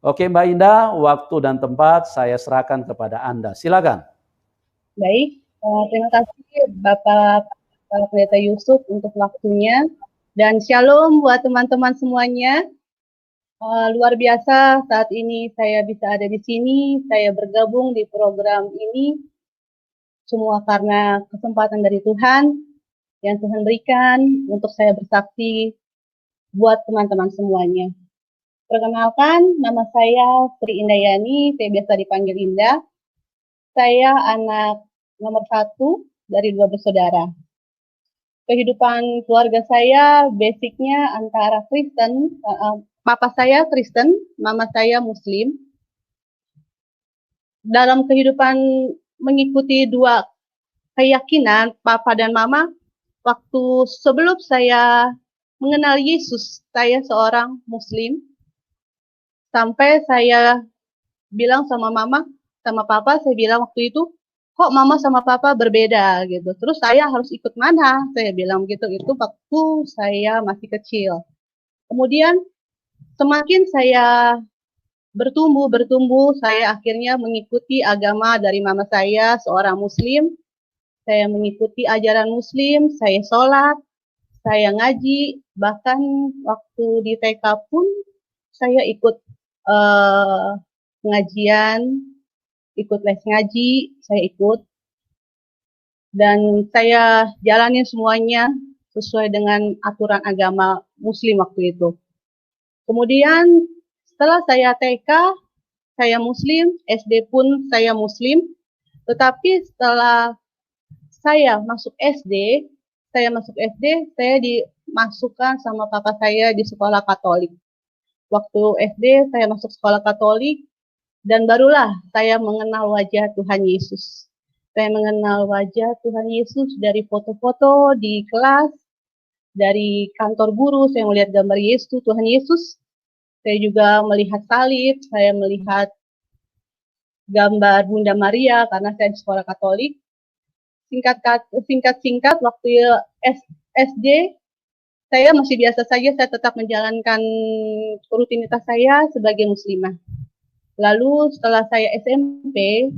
Oke Mbak Indah, waktu dan tempat saya serahkan kepada Anda. Silakan. Baik, terima kasih Bapak Pendeta Yusuf untuk waktunya. Dan shalom buat teman-teman semuanya. Luar biasa saat ini saya bisa ada di sini, saya bergabung di program ini. Semua karena kesempatan dari Tuhan yang Tuhan berikan untuk saya bersaksi buat teman-teman semuanya. Perkenalkan, nama saya Sri Indayani, saya biasa dipanggil Indah. Saya anak nomor 1 dari 2 bersaudara. Kehidupan keluarga saya basicnya antara Kristen, papa saya Kristen, mama saya Muslim. Dalam kehidupan mengikuti dua keyakinan, papa dan mama, waktu sebelum saya mengenal Yesus, saya seorang Muslim. Sampai saya bilang sama mama, sama papa, saya bilang waktu itu, kok mama sama papa berbeda gitu. Terus saya harus ikut mana? Saya bilang gitu, itu waktu saya masih kecil. Kemudian semakin saya bertumbuh, saya akhirnya mengikuti agama dari mama saya, seorang Muslim. Saya mengikuti ajaran Muslim, saya sholat, saya ngaji, bahkan waktu di TK pun saya ikut pengajian, ikut les ngaji, saya ikut. Dan saya jalanin semuanya sesuai dengan aturan agama Muslim waktu itu. Kemudian setelah saya TK, saya Muslim, SD pun saya Muslim. Tetapi setelah saya masuk SD, saya dimasukkan sama papa saya di sekolah Katolik. Waktu SD saya masuk sekolah Katolik, dan barulah saya mengenal wajah Tuhan Yesus. Saya mengenal wajah Tuhan Yesus dari foto-foto di kelas, dari kantor guru, saya melihat gambar Yesus, Tuhan Yesus. Saya juga melihat salib, saya melihat gambar Bunda Maria karena saya di sekolah Katolik. Singkat waktu SD, saya masih biasa saja, saya tetap menjalankan rutinitas saya sebagai muslimah. Lalu setelah saya SMP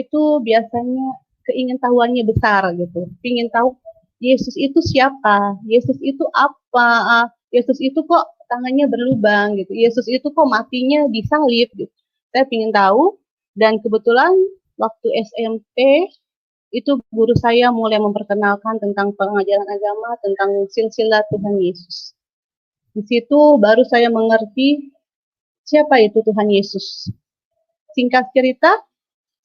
itu biasanya keingintahuannya besar gitu. Ingin tahu Yesus itu siapa? Yesus itu apa? Yesus itu kok tangannya berlubang gitu. Yesus itu kok matinya disalib gitu. Saya ingin tahu, dan kebetulan waktu SMP itu guru saya mulai memperkenalkan tentang pengajaran agama, tentang silsilah Tuhan Yesus. Di situ baru saya mengerti siapa itu Tuhan Yesus. Singkat cerita,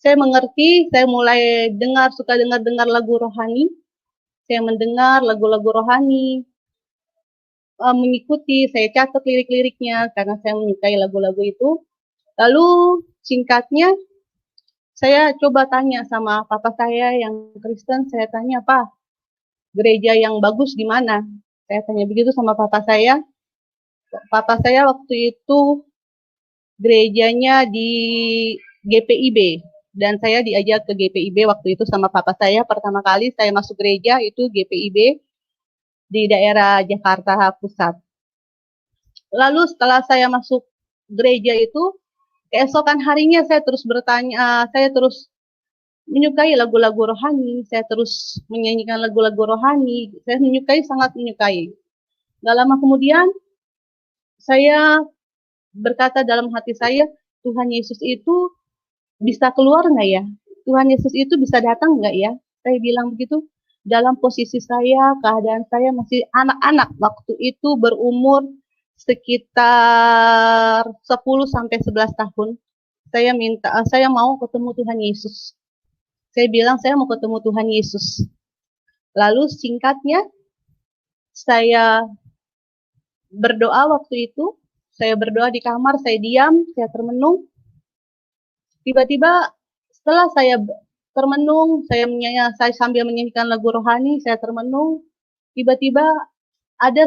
saya mengerti, saya mulai suka dengar lagu rohani. Saya mendengar lagu-lagu rohani, mengikuti, saya catat lirik-liriknya karena saya menyukai lagu-lagu itu. Lalu singkatnya, saya coba tanya sama papa saya yang Kristen, saya tanya, Pak, gereja yang bagus di mana? Saya tanya begitu sama papa saya. Papa saya waktu itu gerejanya di GPIB, dan saya diajak ke GPIB waktu itu sama papa saya. Pertama kali saya masuk gereja itu GPIB di daerah Jakarta Pusat. Lalu setelah saya masuk gereja itu, keesokan harinya saya terus bertanya, saya terus menyukai lagu-lagu rohani, saya terus menyanyikan lagu-lagu rohani, saya sangat menyukai. Gak lama kemudian, saya berkata dalam hati saya, Tuhan Yesus itu bisa keluar nggak ya? Tuhan Yesus itu bisa datang nggak ya? Saya bilang begitu. Dalam posisi saya, keadaan saya masih anak-anak waktu itu, berumur sekitar 10-11 tahun. Saya mau ketemu Tuhan Yesus. Saya bilang saya mau ketemu Tuhan Yesus. Lalu singkatnya, saya berdoa waktu itu. Saya berdoa di kamar, saya diam, saya termenung. Tiba-tiba setelah saya termenung, saya sambil menyanyikan lagu rohani, saya termenung. Tiba-tiba ada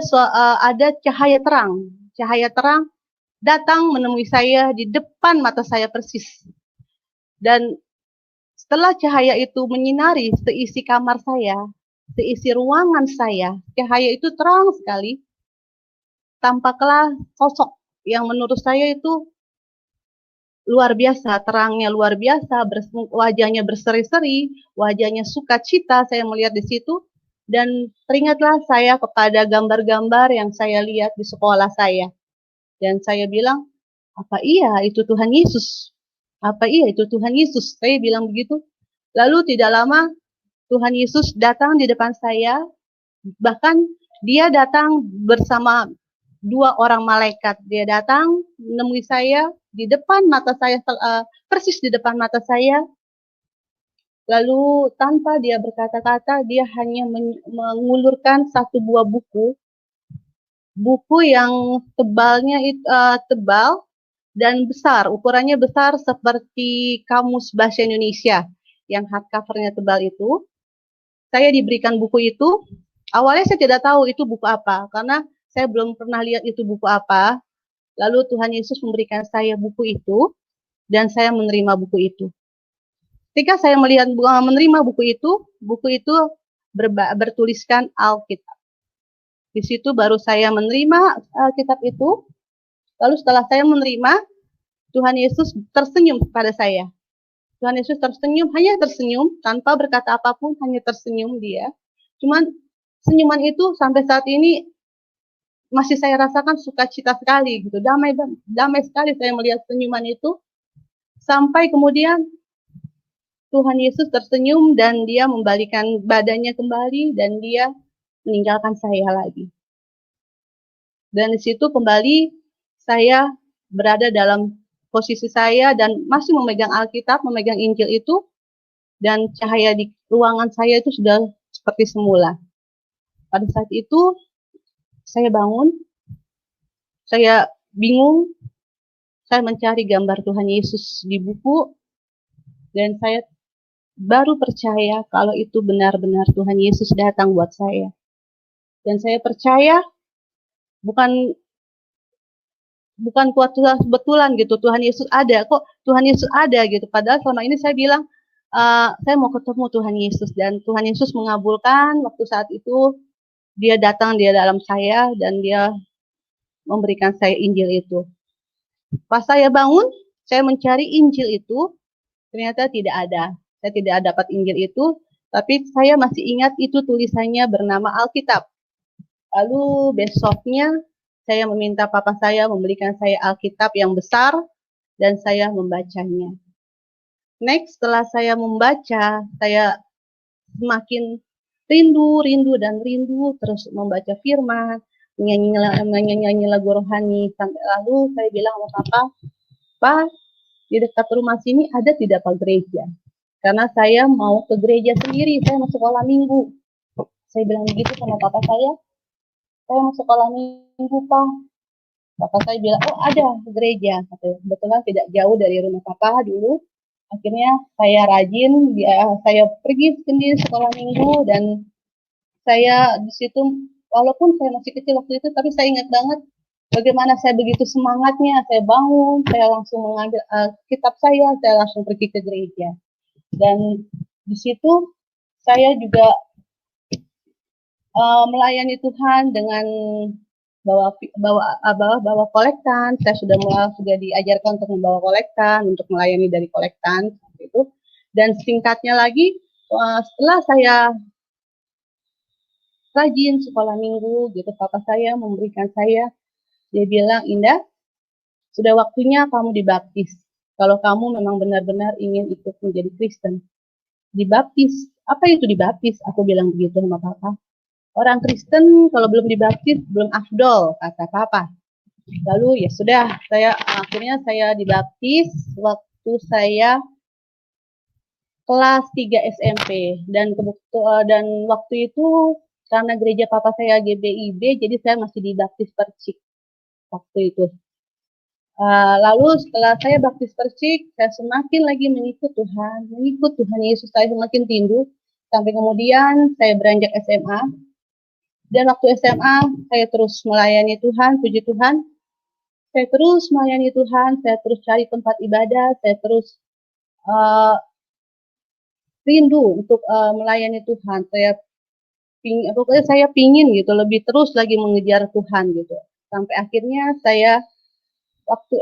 cahaya terang datang menemui saya di depan mata saya persis. Dan setelah cahaya itu menyinari seisi kamar saya, seisi ruangan saya, cahaya itu terang sekali. Tampaklah sosok yang menurut saya itu luar biasa, terangnya luar biasa, wajahnya berseri-seri, wajahnya sukacita, saya melihat di situ. Dan teringatlah saya kepada gambar-gambar yang saya lihat di sekolah saya. Dan saya bilang, apa iya itu Tuhan Yesus? Apa iya itu Tuhan Yesus? Saya bilang begitu. Lalu tidak lama Tuhan Yesus datang di depan saya, bahkan dia datang bersama 2 orang malaikat. Dia datang menemui saya di depan mata saya, persis di depan mata saya. Lalu tanpa dia berkata-kata, dia hanya mengulurkan satu buah buku yang tebalnya tebal dan besar, ukurannya besar seperti kamus bahasa Indonesia yang hardcovernya tebal itu. Saya diberikan buku itu. Awalnya saya tidak tahu itu buku apa, karena saya belum pernah lihat itu buku apa. Lalu Tuhan Yesus memberikan saya buku itu, dan saya menerima buku itu. Ketika saya menerima buku itu bertuliskan Alkitab. Di situ baru saya menerima kitab itu. Lalu setelah saya menerima, Tuhan Yesus tersenyum kepada saya. Tuhan Yesus tersenyum, hanya tersenyum, tanpa berkata apapun, hanya tersenyum dia. Cuman senyuman itu sampai saat ini masih saya rasakan sukacita sekali, gitu. Damai sekali saya melihat senyuman itu. Sampai kemudian Tuhan Yesus tersenyum dan dia membalikan badannya kembali dan dia meninggalkan saya lagi. Dan di situ kembali saya berada dalam posisi saya dan masih memegang Alkitab, memegang Injil itu, dan cahaya di ruangan saya itu sudah seperti semula. Pada saat itu saya bangun, saya bingung, saya mencari gambar Tuhan Yesus di buku, dan saya baru percaya kalau itu benar-benar Tuhan Yesus datang buat saya. Dan saya percaya bukan kebetulan gitu, Tuhan Yesus ada, kok Tuhan Yesus ada gitu. Padahal selama ini saya bilang, saya mau ketemu Tuhan Yesus, dan Tuhan Yesus mengabulkan waktu saat itu. Dia datang di dalam saya dan dia memberikan saya Injil itu. Pas saya bangun, saya mencari Injil itu, ternyata tidak ada. Saya tidak dapat Injil itu, tapi saya masih ingat itu tulisannya bernama Alkitab. Lalu besoknya saya meminta papa saya membelikan saya Alkitab yang besar dan saya membacanya. Next, setelah saya membaca, saya semakin rindu terus membaca firman, menyanyi lagu rohani. Sampai lalu saya bilang sama papa, Pak, di dekat rumah sini ada tidak Pak gereja? Karena saya mau ke gereja sendiri, saya mau sekolah minggu. Saya bilang begitu sama papa saya mau sekolah minggu Pak. Papa saya bilang, oh ada gereja. Kebetulan tidak jauh dari rumah papa dulu. Akhirnya saya rajin, saya pergi sendiri sekolah minggu, dan saya di situ, walaupun saya masih kecil waktu itu, tapi saya ingat banget bagaimana saya begitu semangatnya. Saya bangun, saya langsung mengambil kitab saya langsung pergi ke gereja. Dan di situ saya juga melayani Tuhan dengan bawa kolektan. Saya sudah diajarkan untuk membawa kolektan, untuk melayani dari kolektan itu. Dan singkatnya lagi, setelah saya rajin sekolah minggu gitu, papa saya memberikan saya, dia bilang, Indah, sudah waktunya kamu dibaptis. Kalau kamu memang benar-benar ingin ikut menjadi Kristen, dibaptis. Apa itu dibaptis? Aku bilang begitu sama papa. Orang Kristen kalau belum dibaptis belum afdol, kata papa. Lalu ya sudah, akhirnya saya dibaptis waktu saya kelas 3 SMP, dan waktu itu karena gereja papa saya GBIB, jadi saya masih dibaptis percik waktu itu. Lalu setelah saya baptis percik, saya semakin lagi mengikut Tuhan Yesus, saya semakin rindu, sampai kemudian saya beranjak SMA. Dan waktu SMA, saya terus melayani Tuhan, puji Tuhan. Saya terus melayani Tuhan, saya terus cari tempat ibadah, saya terus rindu untuk melayani Tuhan. Saya pingin gitu, lebih terus lagi mengejar Tuhan gitu. Sampai akhirnya saya waktu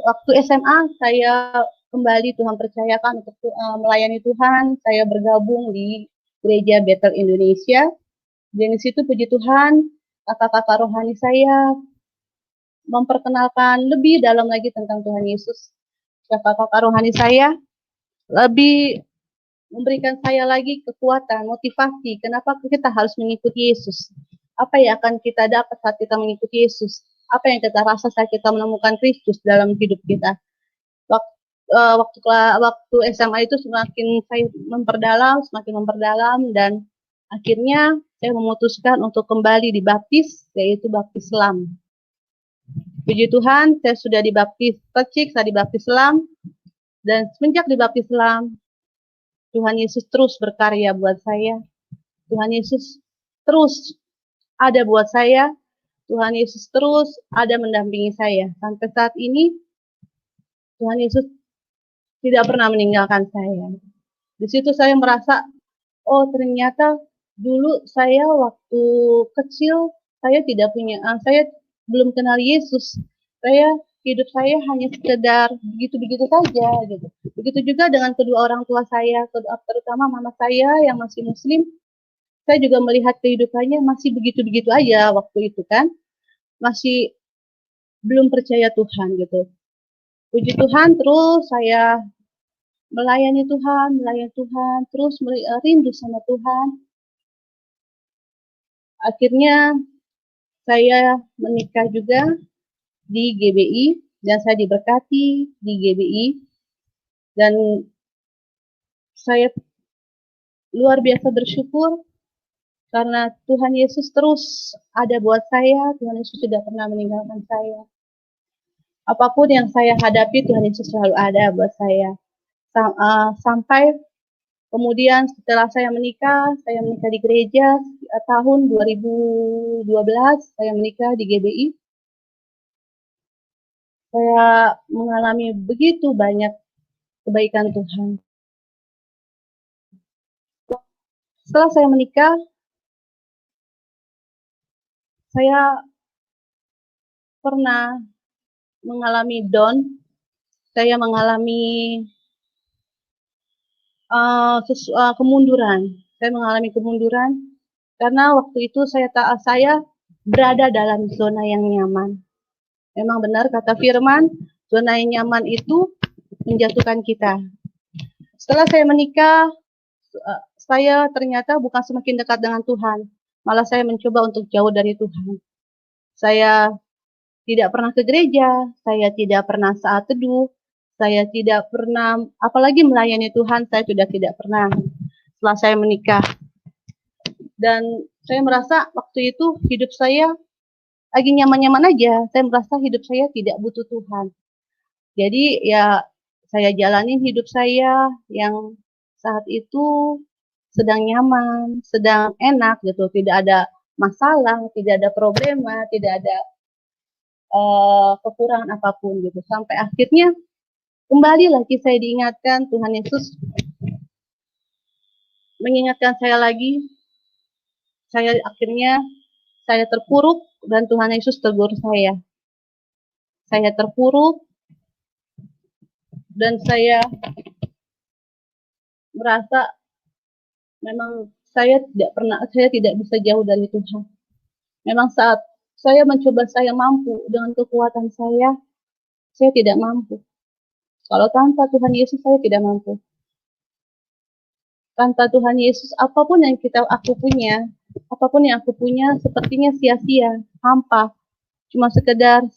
waktu SMA saya kembali Tuhan percayakan untuk melayani Tuhan. Saya bergabung di Gereja Bethel Indonesia. Dan di situ puji Tuhan, kakak-kakak rohani saya memperkenalkan lebih dalam lagi tentang Tuhan Yesus. Kakak-kakak rohani saya lebih memberikan saya lagi kekuatan, motivasi, kenapa kita harus mengikuti Yesus. Apa yang akan kita dapat saat kita mengikuti Yesus? Apa yang kita rasa saat kita menemukan Kristus dalam hidup kita? Waktu SMA itu semakin saya semakin memperdalam, dan akhirnya saya memutuskan untuk kembali dibaptis, yaitu baptis Islam. Puji Tuhan, saya sudah dibaptis Percik, saya dibaptis Islam, dan semenjak dibaptis Islam, Tuhan Yesus terus berkarya buat saya. Tuhan Yesus terus ada buat saya. Tuhan Yesus terus ada mendampingi saya. Sampai saat ini, Tuhan Yesus tidak pernah meninggalkan saya. Di situ saya merasa, oh ternyata dulu saya waktu kecil, saya belum kenal Yesus. Hidup saya hanya sekedar begitu-begitu saja gitu. Begitu juga dengan kedua orang tua saya, terutama mama saya yang masih muslim. Saya juga melihat kehidupannya masih begitu-begitu aja waktu itu kan. Masih belum percaya Tuhan gitu. Puji Tuhan, terus saya melayani Tuhan, terus rindu sama Tuhan. Akhirnya saya menikah juga di GBI, dan saya diberkati di GBI, dan saya luar biasa bersyukur karena Tuhan Yesus terus ada buat saya. Tuhan Yesus tidak pernah meninggalkan saya. Apapun yang saya hadapi, Tuhan Yesus selalu ada buat saya. Sampai kemudian setelah saya menikah di gereja tahun 2012, saya menikah di GBI. Saya mengalami begitu banyak kebaikan Tuhan. Setelah saya menikah, saya pernah mengalami down, saya mengalami kemunduran. Saya mengalami kemunduran karena waktu itu saya berada dalam zona yang nyaman. Memang benar kata firman, zona yang nyaman itu menjatuhkan kita. Setelah saya menikah, saya ternyata bukan semakin dekat dengan Tuhan, malah saya mencoba untuk jauh dari Tuhan. Saya tidak pernah ke gereja, saya tidak pernah saat teduh, saya tidak pernah, apalagi melayani Tuhan, saya sudah tidak pernah setelah saya menikah. Dan saya merasa waktu itu hidup saya lagi nyaman-nyaman aja. Saya merasa hidup saya tidak butuh Tuhan. Jadi ya saya jalanin hidup saya yang saat itu sedang nyaman, sedang enak gitu. Tidak ada masalah, tidak ada problema, tidak ada kekurangan apapun gitu. Sampai akhirnya kembali lagi saya diingatkan, Tuhan Yesus mengingatkan saya lagi. Saya terpuruk dan Tuhan Yesus tegur saya. Saya terpuruk dan saya merasa memang saya tidak bisa jauh dari Tuhan. Memang saat saya mencoba, saya mampu dengan kekuatan saya tidak mampu. Kalau tanpa Tuhan Yesus saya tidak mampu. Tanpa Tuhan Yesus apapun yang aku punya sepertinya sia-sia, hampa. Cuma sekedar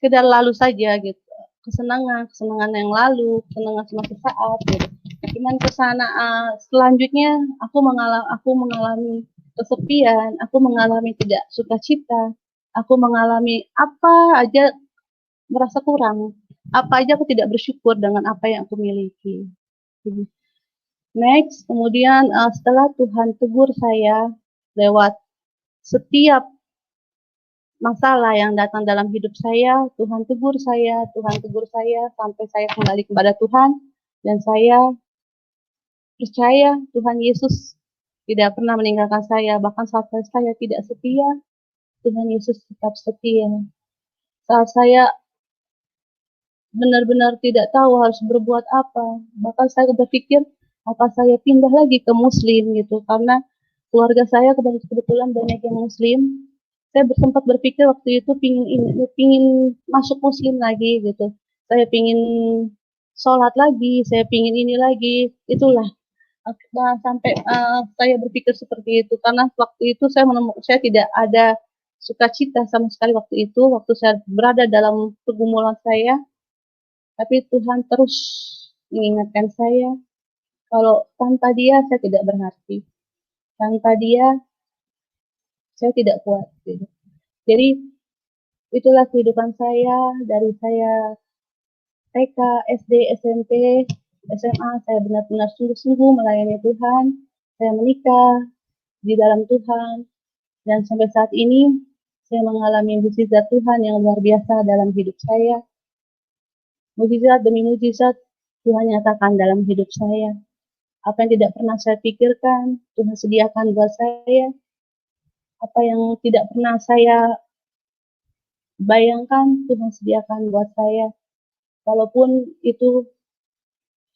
lalu saja gitu. Kesenangan yang lalu, kesenangan cuma sesaat gitu. Cuman kesana selanjutnya aku mengalami kesepian, aku mengalami tidak sukacita, aku mengalami apa aja merasa kurang, apa aja aku tidak bersyukur dengan apa yang aku miliki. Next, kemudian setelah Tuhan tegur saya lewat setiap masalah yang datang dalam hidup saya, Tuhan tegur saya sampai saya kembali kepada Tuhan, dan saya percaya Tuhan Yesus tidak pernah meninggalkan saya, bahkan saat saya tidak setia, Tuhan Yesus tetap setia. Saat saya benar-benar tidak tahu harus berbuat apa, bahkan saya berpikir apa saya pindah lagi ke Muslim gitu, karena keluarga saya kebetulan banyak yang Muslim. Saya sempat berpikir waktu itu pingin masuk Muslim lagi gitu. Saya pingin sholat lagi, saya pingin ini lagi, itulah. Sampai saya berpikir seperti itu karena waktu itu saya tidak ada sukacita sama sekali waktu saya berada dalam pergumulan saya, tapi Tuhan terus mengingatkan saya kalau tanpa Dia saya tidak berarti, tanpa Dia saya tidak kuat. Gitu. Jadi itulah kehidupan saya dari saya TK, SD, SMP, SMA, saya benar-benar sungguh-sungguh melayani Tuhan. Saya menikah di dalam Tuhan, dan sampai saat ini saya mengalami mukjizat Tuhan yang luar biasa dalam hidup saya. Mukjizat demi mukjizat Tuhan nyatakan dalam hidup saya. Apa yang tidak pernah saya pikirkan, Tuhan sediakan buat saya. Apa yang tidak pernah saya bayangkan, Tuhan sediakan buat saya. Walaupun itu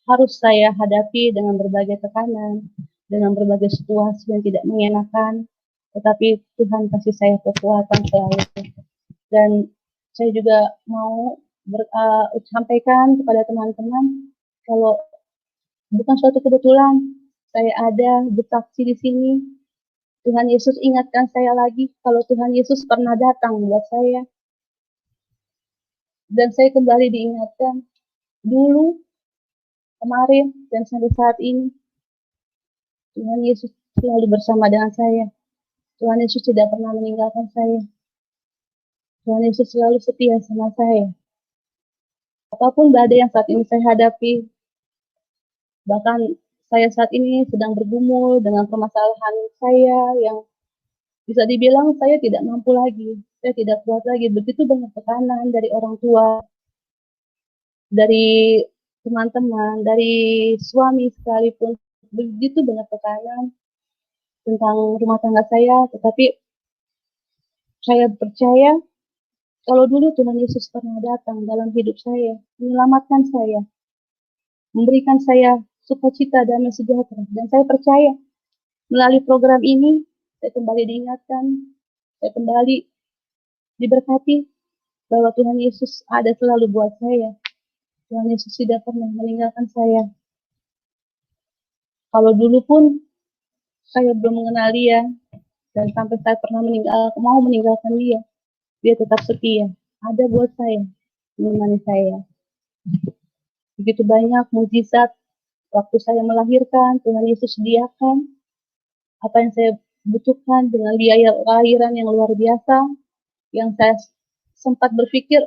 harus saya hadapi dengan berbagai tekanan, dengan berbagai situasi yang tidak mengenakan, tetapi Tuhan kasih saya kekuatan selalu. Dan saya juga mau sampaikan kepada teman-teman kalau bukan suatu kebetulan saya ada bersaksi di sini. Tuhan Yesus ingatkan saya lagi kalau Tuhan Yesus pernah datang buat saya. Dan saya kembali diingatkan dulu, kemarin, dan sampai saat ini. Tuhan Yesus selalu bersama dengan saya. Tuhan Yesus tidak pernah meninggalkan saya. Tuhan Yesus selalu setia sama saya. Apapun badai yang saat ini saya hadapi, bahkan saya saat ini sedang bergumul dengan permasalahan saya yang bisa dibilang saya tidak mampu lagi, saya tidak kuat lagi. Begitu banyak tekanan dari orang tua, dari teman-teman, dari suami sekalipun, begitu banyak tekanan tentang rumah tangga saya, tetapi saya percaya kalau dulu Tuhan Yesus pernah datang dalam hidup saya, menyelamatkan saya, memberikan saya sukacita damai sejahtera. Dan saya percaya melalui program ini, saya kembali diingatkan, saya kembali diberkati bahwa Tuhan Yesus ada selalu buat saya. Tuhan Yesus tidak pernah meninggalkan saya. Kalau dulu pun saya belum mengenal Dia, dan sampai saya pernah mau meninggalkan Dia, Dia tetap setia, ada buat saya, menemani saya. Begitu banyak mukjizat waktu saya melahirkan, Tuhan Yesus sediakan apa yang saya butuhkan dengan biaya lahiran yang luar biasa, yang saya sempat berpikir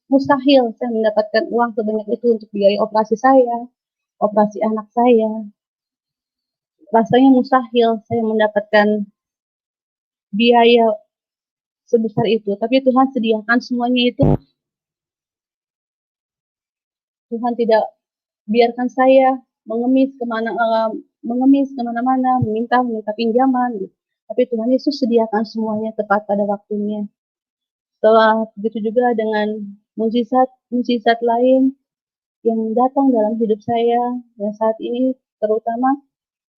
mustahil saya mendapatkan uang sebanyak itu untuk biaya operasi saya, operasi anak saya. Rasanya mustahil saya mendapatkan biaya sebesar itu, tapi Tuhan sediakan semuanya itu. Tuhan tidak biarkan saya mengemis kemana-mana, meminta pinjaman, gitu. Tapi Tuhan Yesus sediakan semuanya tepat pada waktunya. Setelah begitu juga dengan mukjizat lain yang datang dalam hidup saya, yang saat ini terutama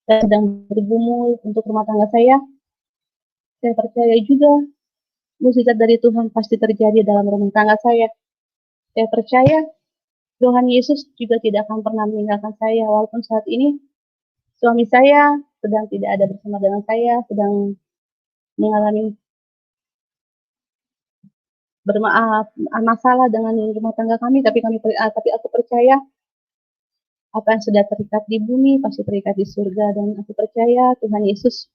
saya sedang bergumul untuk rumah tangga saya percaya juga mukjizat dari Tuhan pasti terjadi dalam rumah tangga saya. Saya percaya Tuhan Yesus juga tidak akan pernah meninggalkan saya, walaupun saat ini suami saya sedang tidak ada bersama dengan saya, sedang mengalami masalah dengan rumah tangga kami, tapi aku percaya apa yang sudah terikat di bumi pasti terikat di surga, dan aku percaya Tuhan Yesus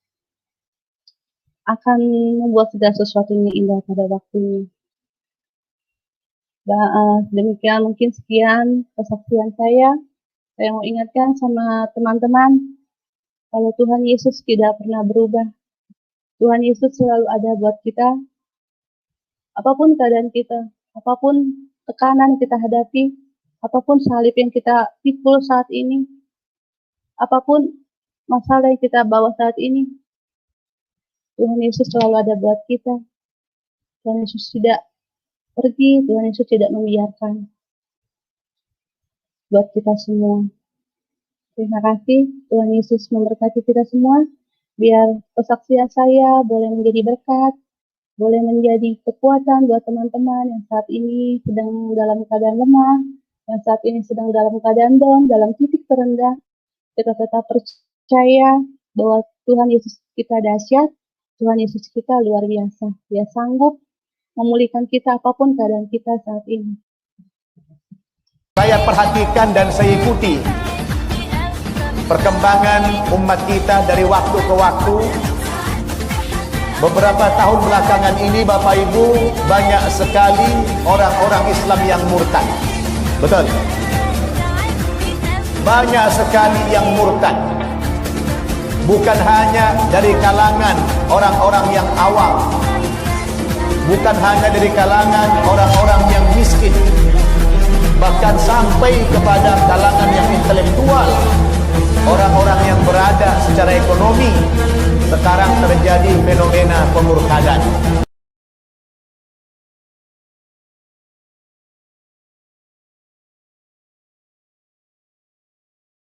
akan membuat segala sesuatunya indah pada waktunya. Demikian mungkin sekian kesaksian saya. Saya mau ingatkan sama teman-teman, kalau Tuhan Yesus tidak pernah berubah. Tuhan Yesus selalu ada buat kita. Apapun keadaan kita, apapun tekanan yang kita hadapi, apapun salib yang kita pikul saat ini, apapun masalah yang kita bawa saat ini, Tuhan Yesus selalu ada buat kita. Tuhan Yesus tidak pergi, Tuhan Yesus tidak membiarkan buat kita semua. Terima kasih, Tuhan Yesus memberkati kita semua. Biar kesaksian saya boleh menjadi berkat, boleh menjadi kekuatan buat teman-teman yang saat ini sedang dalam keadaan lemah, yang saat ini sedang dalam keadaan down, dalam titik terendah. Kita tetap percaya bahwa Tuhan Yesus kita dahsyat, Tuhan Yesus kita luar biasa. Dia sanggup memulihkan kita apapun keadaan kita saat ini. Saya perhatikan dan saya ikuti perkembangan umat kita dari waktu ke waktu. Beberapa tahun belakangan ini Bapak Ibu, banyak sekali orang-orang Islam yang murtad. Betul. Banyak sekali yang murtad. Bukan hanya dari kalangan orang-orang yang awam, bukan hanya dari kalangan orang-orang yang miskin, bahkan sampai kepada kalangan yang intelektual, orang-orang yang berada secara ekonomi. Sekarang terjadi fenomena pemurtadan.